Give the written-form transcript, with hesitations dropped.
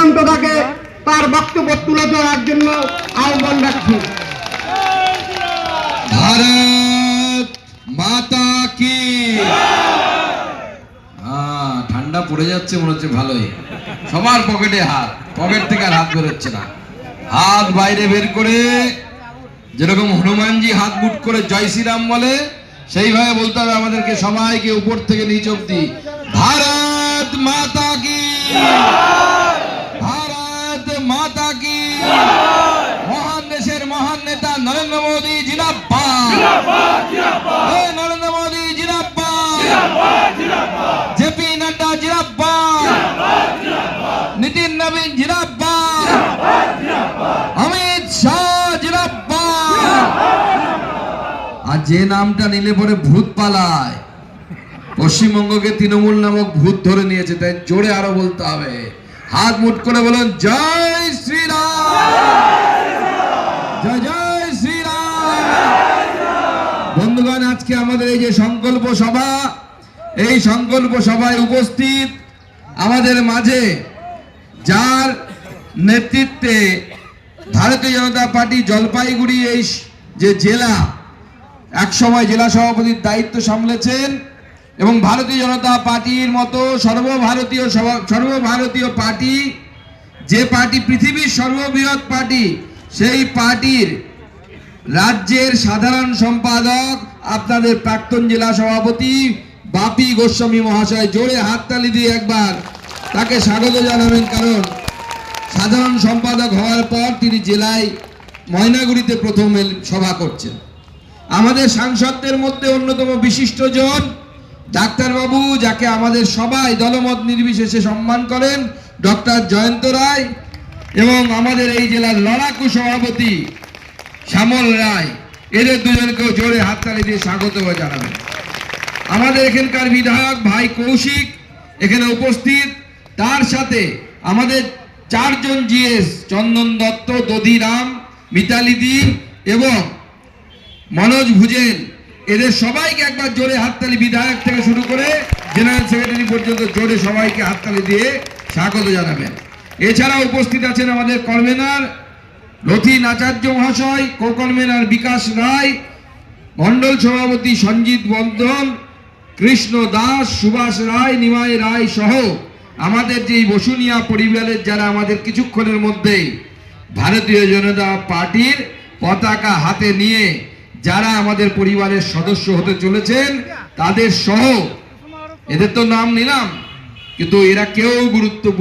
আক্রান্ত থাকে তার বক্তব্য তুলে ধরার জন্য আহ্বান রাখছি। ভারত মাতা কি। ঠান্ডা পড়ে যাচ্ছে মনে হচ্ছে ভালোই। সবার পকেটে হাত, পকেট থেকে আর হাত বেরোচ্ছে না। হাত বাইরে বের করে যেরকম হনুমানজি হাত মুট করে জয় শ্রীরাম বলে, সেইভাবে বলতে হবে আমাদেরকে সবাইকে, উপর থেকে নিচ অব্দি। ভারত মাতা কি, ভারত মাতা কি। মহান দেশের মহান নেতা নরেন্দ্র মোদী জিন্দাবাদ, নরেন্দ্র মোদী জিন্দাবাদ, জেপি নাড্ডা জিন্দাবাদ, নীতিন নবীন জিন্দাবাদ, অমিত শাহ জিন্দাবাদ। আর যে নামটা নিলে পরে ভূত পালায়, পশ্চিমবঙ্গকে তৃণমূল নামক ভূত ধরে নিয়েছে, তাই জোরে আরো বলতে হবে। হাত মুঠ করে বলুন জয় শ্রীরাম, জয় জয় শ্রীরাম। বন্ধুগণ, আজকে আমাদের এই যে সংকল্প সভা, এই সংকল্প সভায় উপস্থিত আমাদের মাঝে যার নেতৃত্বে ভারতীয় জনতা পার্টি জলপাইগুড়ি এই যে জেলা একসময় জেলা সভাপতির দায়িত্ব সামলেছেন, এবং ভারতীয় জনতা পার্টির মতো সর্বভারতীয় পার্টি, যে পার্টি পৃথিবীর সর্ববৃহৎ পার্টি, সেই পার্টির রাজ্যের সাধারণ সম্পাদক আপনাদের প্রাক্তন জেলা সভাপতি বাপি গোস্বামী মহাশয়। জোরে হাততালি দিয়ে একবার তাকে স্বাগত জানাবেন, কারণ সাধারণ সম্পাদক হওয়ার পর তিনি জেলায় ময়নাগুড়িতে প্রথম সভা করছেন। আমাদের সাংসদদের মধ্যে অন্যতম বিশিষ্টজন ডাক্তারবাবু, যাকে আমাদের সবাই দলমত নির্বিশেষে সম্মান করেন, ডক্টর জয়ন্ত রায়, এবং আমাদের এই জেলার লড়াকু সভাপতি শ্যামল রায়। এদের দুজনকেও জোরে হাততালি দিয়ে স্বাগত জানাবেন। আমাদের এখানকার বিধায়ক ভাই কৌশিক এখানে উপস্থিত, তার সাথে আমাদের চারজন জিএস চন্দন দত্ত, দধিরাম, মিতালি দি এবং মনোজ ভুজেল, এদের সবাইকে একবার জোরে হাততালি, বিধায়ক থেকে শুরু করে জেনারেল সেক্রেটারি পর্যন্ত জোরে সবাইকে হাততালি দিয়ে স্বাগত জানাবেন। এছাড়া উপস্থিত আছেন আমাদের কনভেনার রথীন আচার্য মহাশয়, কো কনভেনার বিকাশ রায়, মন্ডল সভাপতি সঞ্জিত বর্ধন, কৃষ্ণ দাস, সুভাষ রায়, নিমাই রায় সহ আমাদের যে বসুনিয়া পরিবারের যারা আমাদের কিছুক্ষণের মধ্যেই ভারতীয় জনতা পার্টির পতাকা হাতে নিয়ে যারা আমাদের পরিবারের সদস্য হতে চলেছেন, তাদের সহ, এদের তো নাম নিলাম, কিন্তু এরা কেউ গুরুত্বপূর্ণ